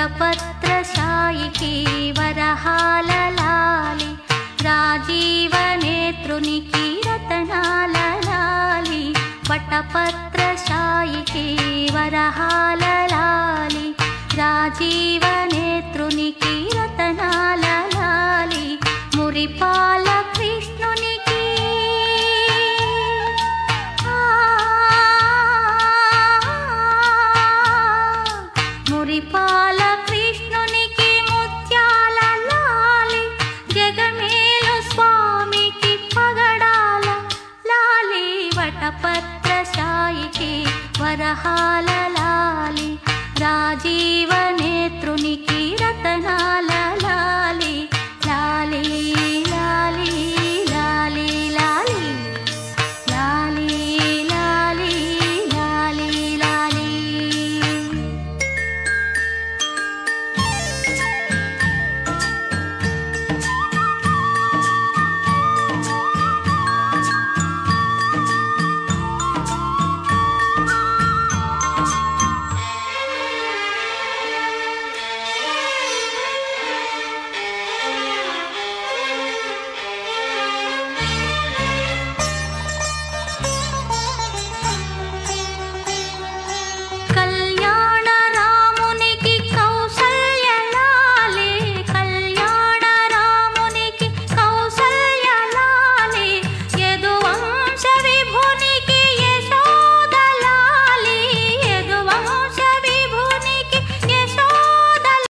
వటపత్రశాయికి వరహాల లాలి రాజీవనేత్రునికి రతనాల లాలి వటపత్రశాయికి వరహాల లాలి రాజీవనేత్రునికి రతనాల లాలి మురిపాల కృష్ణునికి మురిపాల కృష్ణునికి ముత్యాల లాలి జగమేలు స్వామికి పగడాల లాలి వటపత్రశాయికి వరహాల లాలి రాజీవనేత్రునికి రతనాల లాలి లాలి